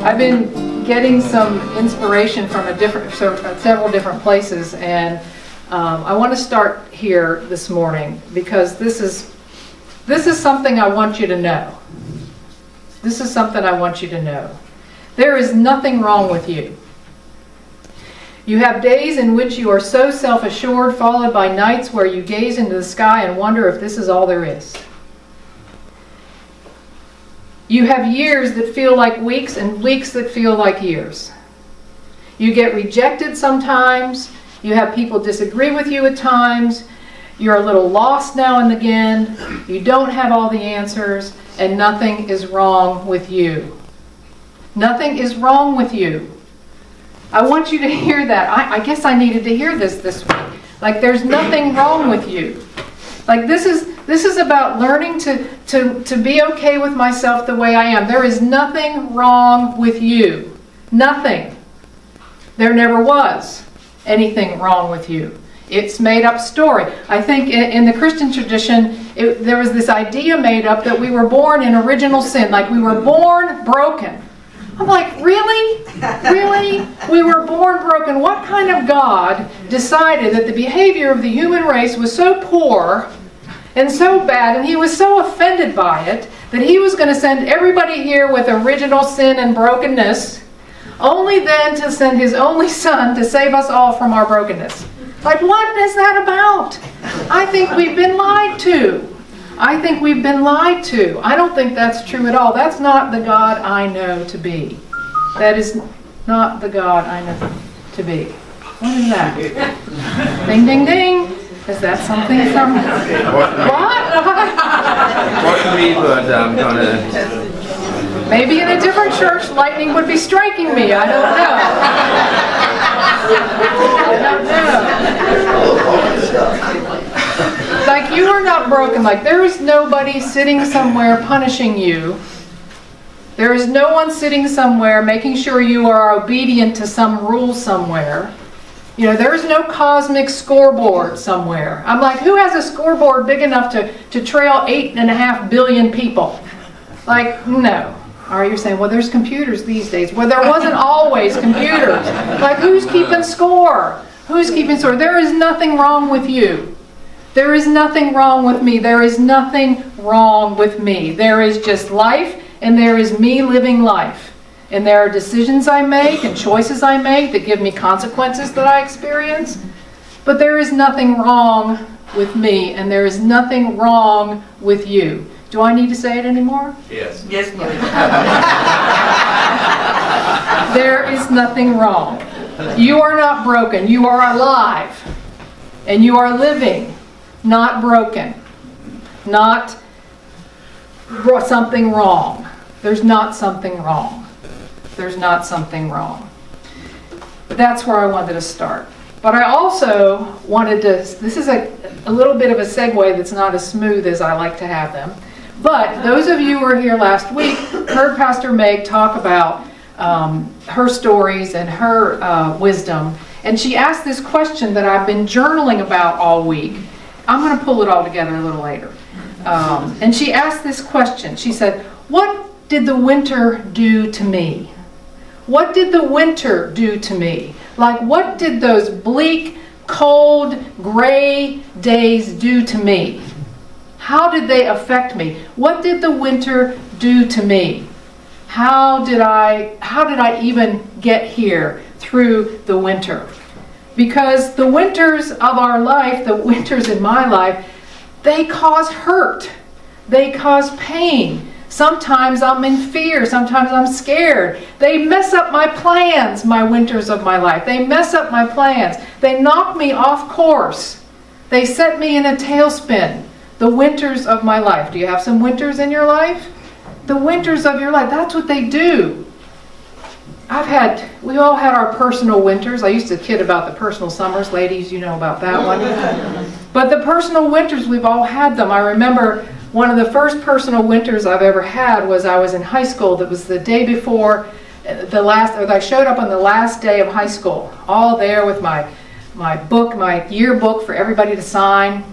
I've been getting some inspiration from several different places, and I want to start here this morning because this is something I want you to know. This is something I want you to know. There is nothing wrong with you. You have days in which you are so self-assured, followed by nights where you gaze into the sky and wonder if this is all there is. You have years that feel like weeks and weeks that feel like years. You get rejected sometimes. You have people disagree with you at times. You're a little lost now and again. You don't have all the answers, and nothing is wrong with you. Nothing is wrong with you. I want you to hear that. I guess I needed to hear this week. Like, there's nothing wrong with you. Like, this is about learning to be okay with myself the way I am. There is nothing wrong with you. Nothing. There never was anything wrong with you. It's made up story. I think in the Christian tradition, there was this idea made up that we were born in original sin, like we were born broken. I'm like, really? Really? We were born broken. What kind of God decided that the behavior of the human race was so poor and so bad, and he was so offended by it, that he was going to send everybody here with original sin and brokenness, only then to send his only son to save us all from our brokenness? Like, what is that about? I think we've been lied to. I think we've been lied to. I don't think that's true at all. That's not the God I know to be. That is not the God I know to be. What is that? Ding, ding, ding. Is that something from... What? Wasn't me, but I'm gonna... Maybe in a different church, lightning would be striking me. I don't know. Like, you are not broken. Like, there is nobody sitting somewhere punishing you. There is no one sitting somewhere making sure you are obedient to some rule somewhere. You know, there is no cosmic scoreboard somewhere. I'm like, who has a scoreboard big enough to trail 8.5 billion people? Like, no. Or you're saying, well, there's computers these days. Well, there wasn't always computers. Like, who's keeping score? Who's keeping score? There is nothing wrong with you. There is nothing wrong with me. There is nothing wrong with me. There is just life, and there is me living life. And there are decisions I make and choices I make that give me consequences that I experience. But there is nothing wrong with me, and there is nothing wrong with you. Do I need to say it anymore? Yes. Yes, please. There is nothing wrong. You are not broken. You are alive. And you are living, not broken. Not something wrong. There's not something wrong. There's not something wrong. That's where I wanted to start. But I also wanted to, this is a little bit of a segue that's not as smooth as I like to have them. But those of you who were here last week heard Pastor Meg talk about her stories and her wisdom. And she asked this question that I've been journaling about all week. I'm going to pull it all together a little later. And she asked this question. She said, what did the winter do to me? What did the winter do to me? Like, what did those bleak, cold, gray days do to me? How did they affect me? What did the winter do to me? How did I even get here through the winter? Because the winters of our life, the winters in my life, they cause hurt. They cause pain. Sometimes I'm in fear. Sometimes I'm scared. They mess up my plans, my winters of my life. They mess up my plans. They knock me off course. They set me in a tailspin. The winters of my life. Do you have some winters in your life? The winters of your life. That's what they do. We all had our personal winters. I used to kid about the personal summers. Ladies, you know about that one. But the personal winters, we've all had them. I remember one of the first personal winters I've ever had was I was in high school. That was the day before I showed up on the last day of high school. All there with my book, my yearbook for everybody to sign.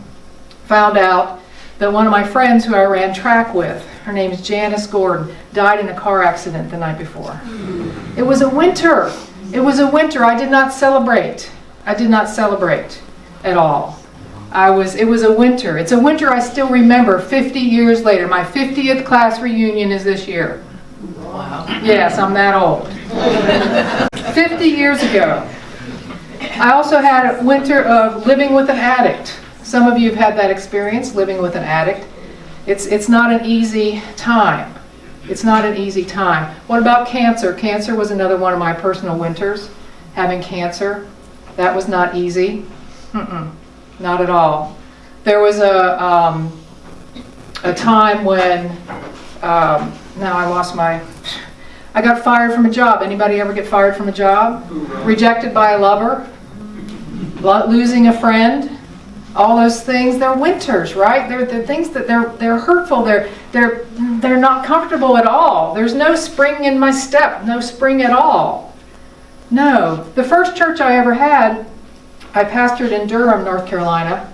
Found out that one of my friends who I ran track with, her name is Janice Gordon, died in a car accident the night before. It was a winter. It was a winter. I did not celebrate. I did not celebrate at all. It was a winter. It's a winter I still remember 50 years later. My 50th class reunion is this year. Wow. Yes, I'm that old. 50 years ago. I also had a winter of living with an addict. Some of you have had that experience, living with an addict. It's not an easy time. It's not an easy time. What about cancer? Cancer was another one of my personal winters. Having cancer, that was not easy. Not at all. There was a time when, now I got fired from a job. Anybody ever get fired from a job? Rejected by a lover? Losing a friend? All those things, they're winters, right? They're things that they're hurtful. They're not comfortable at all. There's no spring in my step, no spring at all. No. The first church I ever had, I pastored in Durham, North Carolina.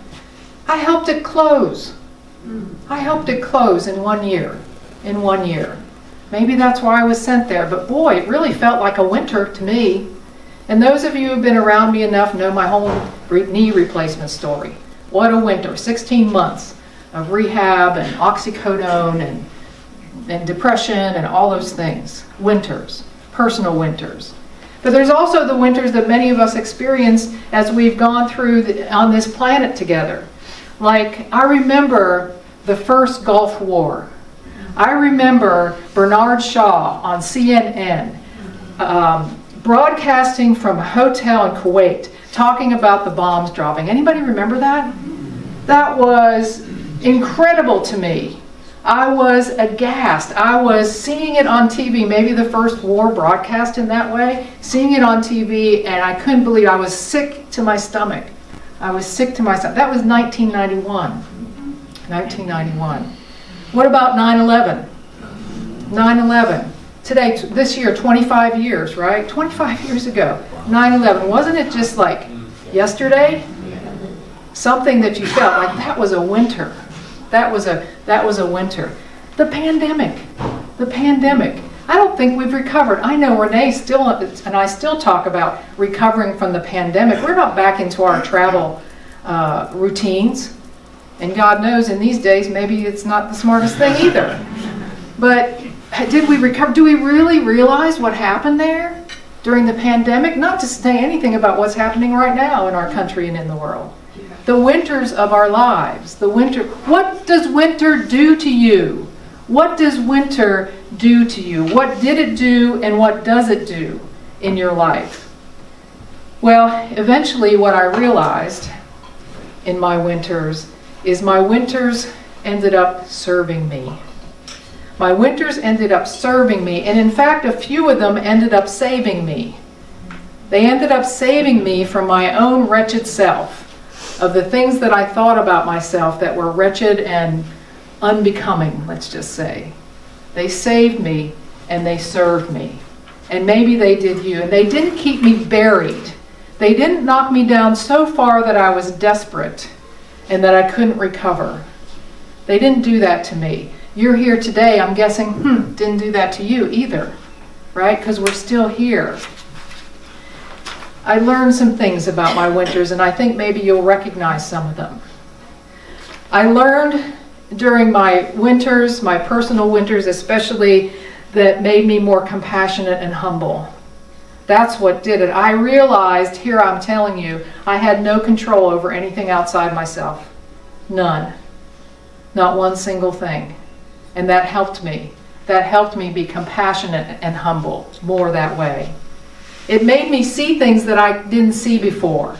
I helped it close. I helped it close in 1 year. In 1 year. Maybe that's why I was sent there. But boy, it really felt like a winter to me. And those of you who've been around me enough know my whole knee replacement story. What a winter. 16 months of rehab and oxycodone and depression and all those things. Winters. Personal winters. But there's also the winters that many of us experience as we've gone through on this planet together. Like, I remember the first Gulf War. I remember Bernard Shaw on CNN broadcasting from a hotel in Kuwait, talking about the bombs dropping. Anybody remember that? That was incredible to me. I was aghast. I was seeing it on TV, maybe the first war broadcast in that way, seeing it on TV, and I couldn't believe I was sick to my stomach. I was sick to my stomach. That was 1991. 1991. What about 9/11? 9/11. Today, this year, 25 years, right? 25 years ago, 9/11. Wasn't it just like yesterday? Something that you felt like that was a winter. That was a winter. The pandemic. The pandemic. I don't think we've recovered. I know Renee still, and I still talk about recovering from the pandemic. We're not back into our travel routines. And God knows in these days, maybe it's not the smartest thing either. But did we recover? Do we really realize what happened there during the pandemic? Not to say anything about what's happening right now in our country and in the world. The winters of our lives. The winter. What does winter do to you? What does winter do to you? What did it do and what does it do in your life? Well, eventually what I realized in my winters is my winters ended up serving me. My winters ended up serving me, and in fact, a few of them ended up saving me. They ended up saving me from my own wretched self, of the things that I thought about myself that were wretched and unbecoming, let's just say. They saved me, and they served me. And maybe they did you. And they didn't keep me buried. They didn't knock me down so far that I was desperate and that I couldn't recover. They didn't do that to me. You're here today, I'm guessing, didn't do that to you either, right? Because we're still here. I learned some things about my winters, and I think maybe you'll recognize some of them. I learned during my winters, my personal winters especially, that made me more compassionate and humble. That's what did it. I realized, here I'm telling you, I had no control over anything outside myself. None. Not one single thing. And that helped me. That helped me be compassionate and humble more that way. It made me see things that I didn't see before.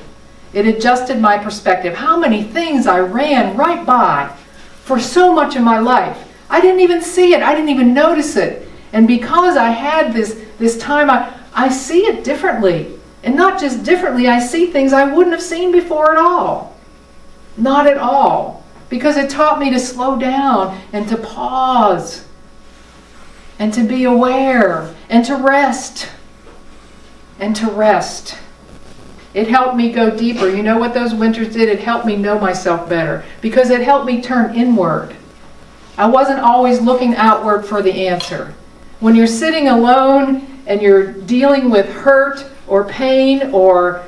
It adjusted my perspective. How many things I ran right by for so much of my life. I didn't even see it. I didn't even notice it. And because I had this time, I see it differently. And not just differently, I see things I wouldn't have seen before at all. Not at all. Because it taught me to slow down and to pause and to be aware and to rest and to rest. It helped me go deeper. You know what those winters did? It helped me know myself better because it helped me turn inward. I wasn't always looking outward for the answer. When you're sitting alone and you're dealing with hurt or pain or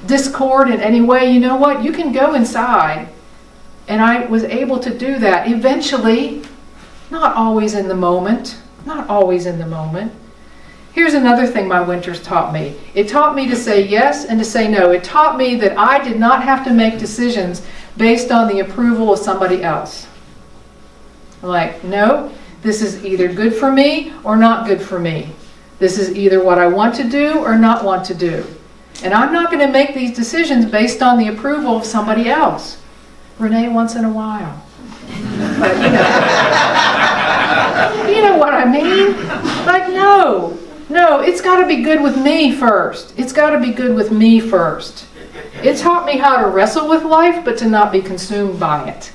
discord in any way, you know what? You can go inside. And I was able to do that eventually, not always in the moment, not always in the moment. Here's another thing my winters taught me. It taught me to say yes and to say no. It taught me that I did not have to make decisions based on the approval of somebody else. Like, no, this is either good for me or not good for me. This is either what I want to do or not want to do. And I'm not going to make these decisions based on the approval of somebody else. Renee, once in a while. But you know what I mean? Like, no, it's got to be good with me first. It's got to be good with me first. It taught me how to wrestle with life, but to not be consumed by it.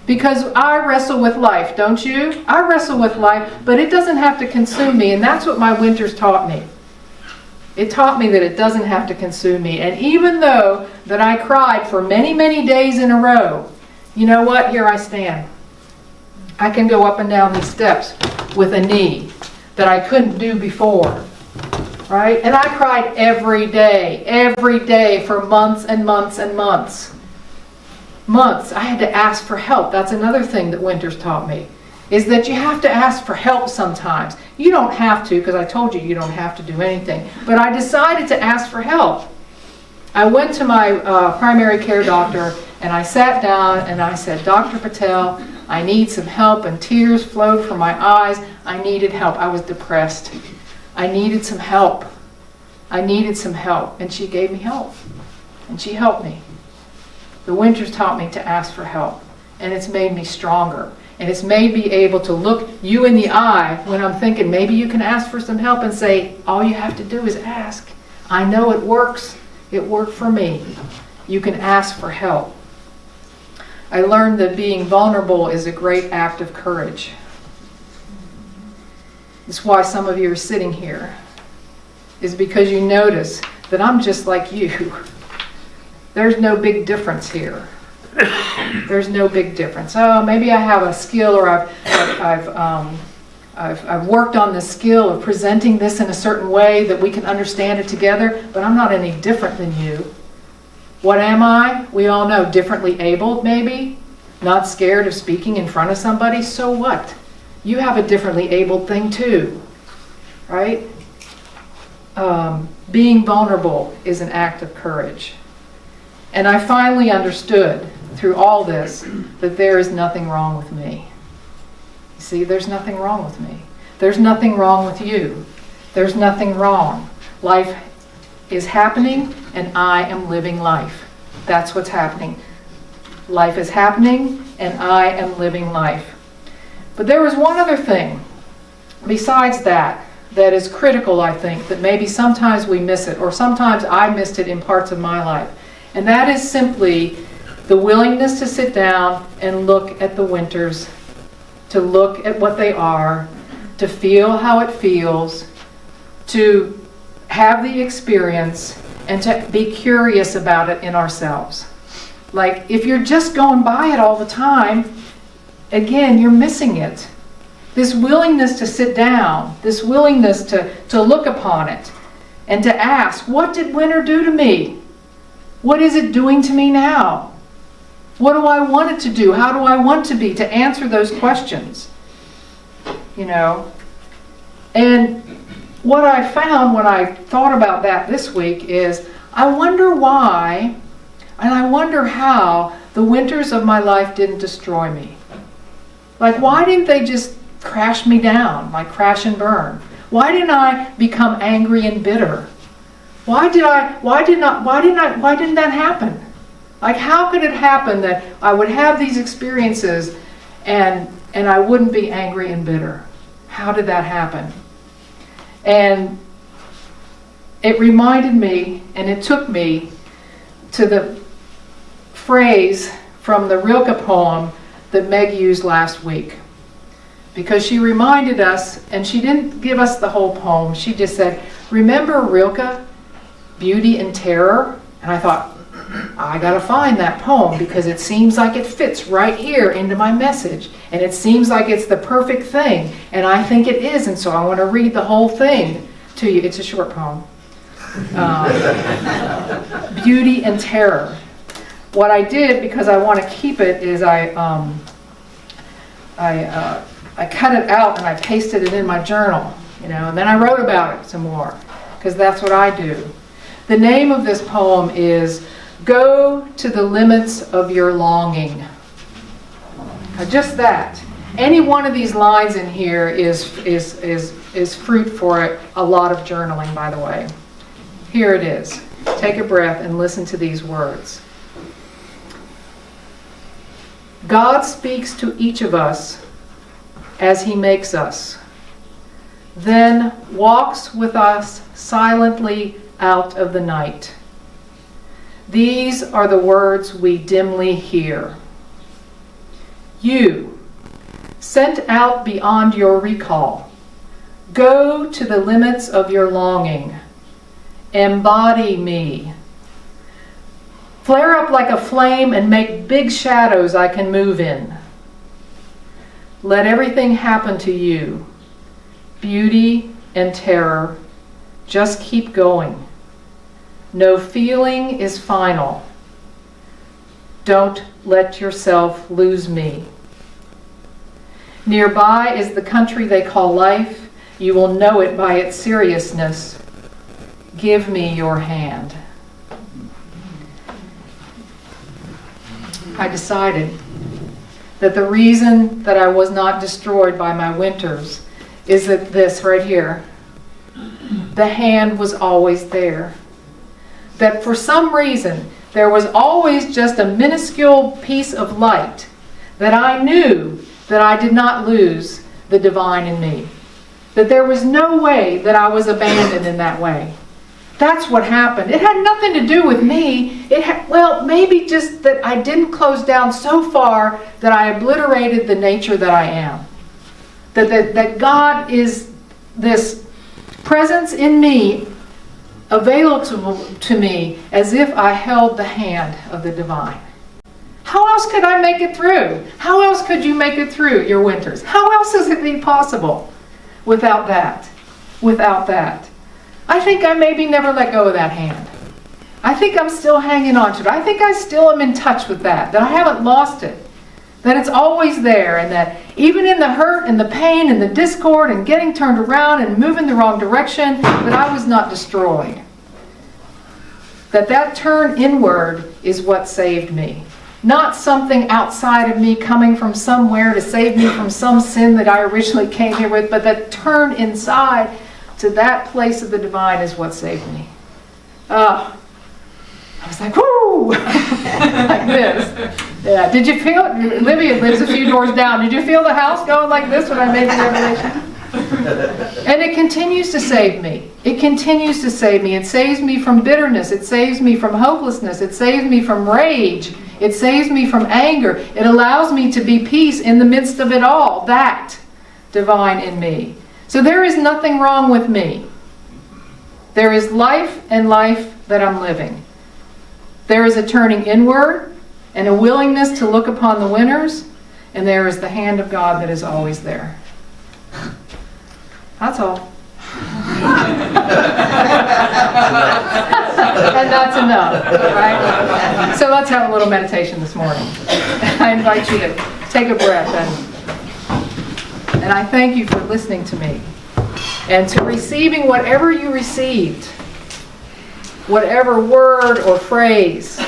Because I wrestle with life, don't you? I wrestle with life, but it doesn't have to consume me, and that's what my winters taught me. It taught me that it doesn't have to consume me. And even though that I cried for many, many days in a row, you know what? Here I stand. I can go up and down these steps with a knee that I couldn't do before. Right? And I cried every day for months and months and months. Months. I had to ask for help. That's another thing that winters taught me, is that you have to ask for help sometimes. You don't have to, because I told you don't have to do anything. But I decided to ask for help. I went to my primary care doctor, and I sat down and I said, Dr. Patel, I need some help, and tears flowed from my eyes. I needed help. I was depressed. I needed some help. I needed some help. And she gave me help. And she helped me. The winters taught me to ask for help. And it's made me stronger. And it's made me able to look you in the eye when I'm thinking maybe you can ask for some help and say, all you have to do is ask. I know it works. It worked for me. You can ask for help. I learned that being vulnerable is a great act of courage. It's why some of you are sitting here, is because you notice that I'm just like you. There's no big difference here. There's no big difference. Oh, maybe I have a skill, or I've worked on the skill of presenting this in a certain way that we can understand it together, but I'm not any different than you. What am I? We all know, differently abled maybe, not scared of speaking in front of somebody. So what? You have a differently abled thing too, right? Being vulnerable is an act of courage. And I finally understood through all this that there is nothing wrong with me. You see, there's nothing wrong with me. There's nothing wrong with you. There's nothing wrong. Life is happening and I am living life. That's what's happening. Life is happening and I am living life. But there was one other thing besides that is critical, I think, that maybe sometimes we miss it, or sometimes I missed it in parts of my life. And that is simply the willingness to sit down and look at the winters, to look at what they are, to feel how it feels, to have the experience, and to be curious about it in ourselves. Like, if you're just going by it all the time, again, you're missing it. This willingness to sit down, this willingness to look upon it, and to ask, what did winter do to me? What is it doing to me now? What do I want it to do? How do I want to be? To answer those questions. You know? And what I found when I thought about that this week is, I wonder why, and I wonder how the winters of my life didn't destroy me. Like, why didn't they just crash me down, like crash and burn? Why didn't I become angry and bitter? Why didn't that happen? Like, how could it happen that I would have these experiences and I wouldn't be angry and bitter? How did that happen? And it reminded me, and it took me to the phrase from the Rilke poem that Meg used last week. Because she reminded us, and she didn't give us the whole poem, she just said, remember Rilke? Beauty and Terror. And I thought, I gotta find that poem because it seems like it fits right here into my message. And it seems like it's the perfect thing. And I think it is, and so I want to read the whole thing to you. It's a short poem. Beauty and Terror. What I did, because I want to keep it, is I cut it out and I pasted it in my journal, and then I wrote about it some more, because that's what I do. The name of this poem is Go to the Limits of Your Longing. Now, just that. Any one of these lines in here is fruit for a lot of journaling, by the way. Here it is. Take a breath and listen to these words. God speaks to each of us as He makes us, then walks with us silently out of the night. These are the words we dimly hear. You, sent out beyond your recall, go to the limits of your longing. Embody me. Flare up like a flame and make big shadows I can move in. Let everything happen to you. Beauty and terror. Just keep going. No feeling is final. Don't let yourself lose me. Nearby is the country they call life. You will know it by its seriousness. Give me your hand. I decided that the reason that I was not destroyed by my winters is that this right here, the hand was always there. That for some reason, there was always just a minuscule piece of light that I knew that I did not lose the divine in me. That there was no way that I was abandoned in that way. That's what happened. It had nothing to do with me. Maybe just that I didn't close down so far that I obliterated the nature that I am. That God is this presence in me, available to me as if I held the hand of the divine. How else could I make it through? How else could you make it through your winters? How else is it be possible without that? Without that. I think I maybe never let go of that hand. I think I'm still hanging on to it. I think I still am in touch with that I haven't lost it. That it's always there, and that even in the hurt and the pain and the discord and getting turned around and moving the wrong direction, that I was not destroyed. That turn inward is what saved me. Not something outside of me coming from somewhere to save me from some sin that I originally came here with, but that turn inside to that place of the divine is what saved me. I was like, whoo! Like this. Yeah. Did you feel it? Livia lives a few doors down. Did you feel the house going like this when I made the revelation? And it continues to save me. It continues to save me. It saves me from bitterness. It saves me from hopelessness. It saves me from rage. It saves me from anger. It allows me to be peace in the midst of it all. That divine in me. So there is nothing wrong with me. There is life and life that I'm living. There is a turning inward and a willingness to look upon the winners, and there is the hand of God that is always there. That's all. And that's enough, right? So let's have a little meditation this morning. I invite you to take a breath, and I thank you for listening to me and to receiving whatever you received, whatever word or phrase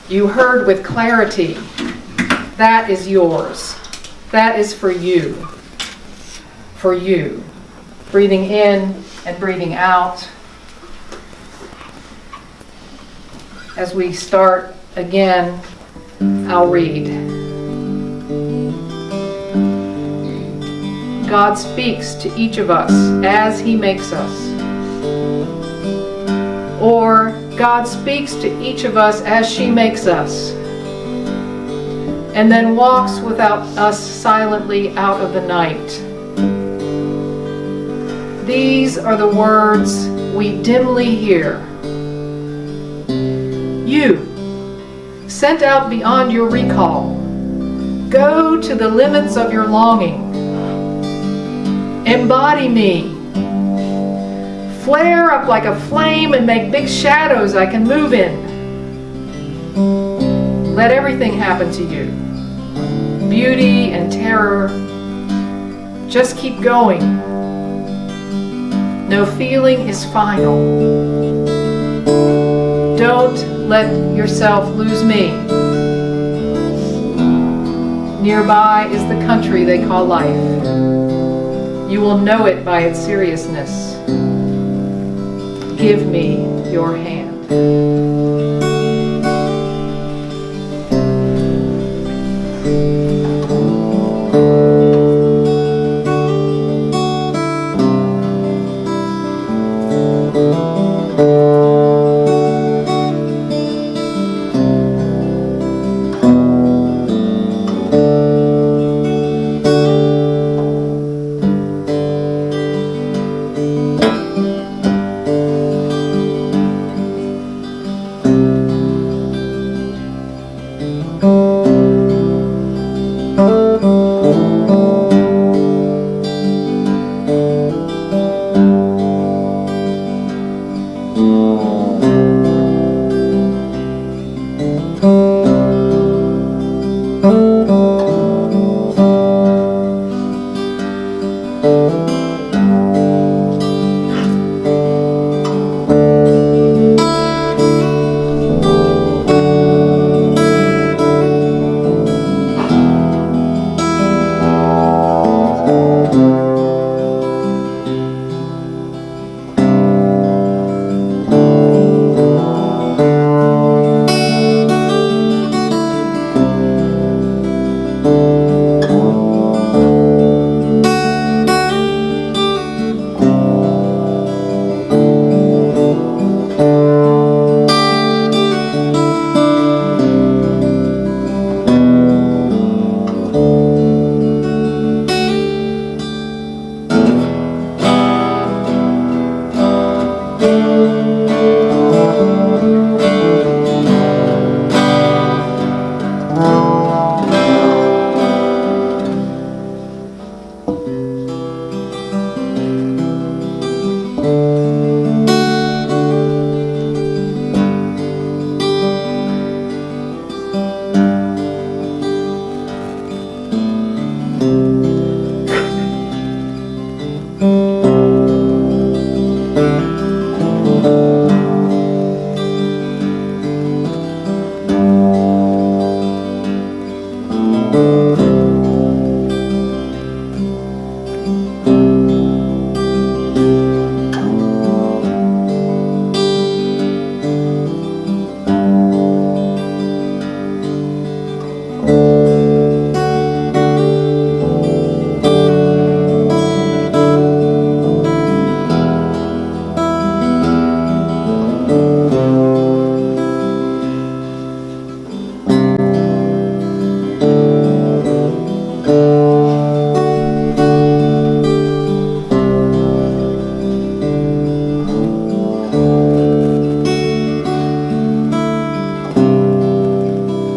you heard with clarity. That is yours. That is for you. For you. Breathing in and breathing out. As we start again, I'll read. God speaks to each of us as He makes us. Or God speaks to each of us as she makes us, and then walks without us silently out of the night. These are the words we dimly hear. You, sent out beyond your recall, go to the limits of your longing. Embody me. Flare up like a flame and make big shadows I can move in. Let everything happen to you. Beauty and terror. Just keep going. No feeling is final. Don't let yourself lose me. Nearby is the country they call life. You will know it by its seriousness. Give me your hand.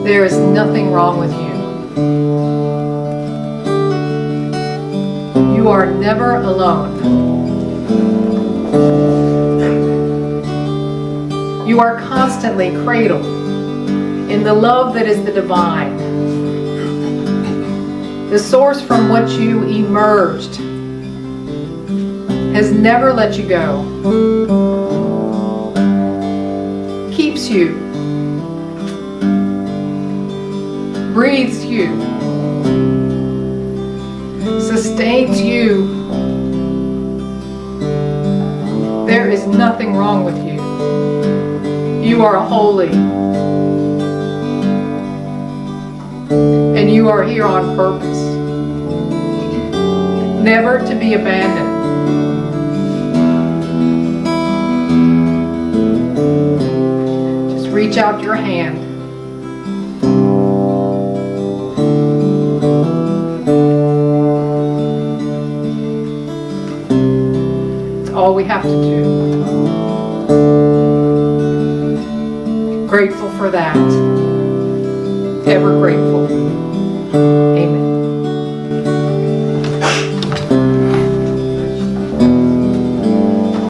There is nothing wrong with you. You are never alone. You are constantly cradled in the love that is the divine. The source from which you emerged has never let you go. Keeps you. Breathes you. Sustains you. There is nothing wrong with you. You are holy. And you are here on purpose. Never to be abandoned. Just reach out your hand. It's all we have to do. for that. Ever grateful.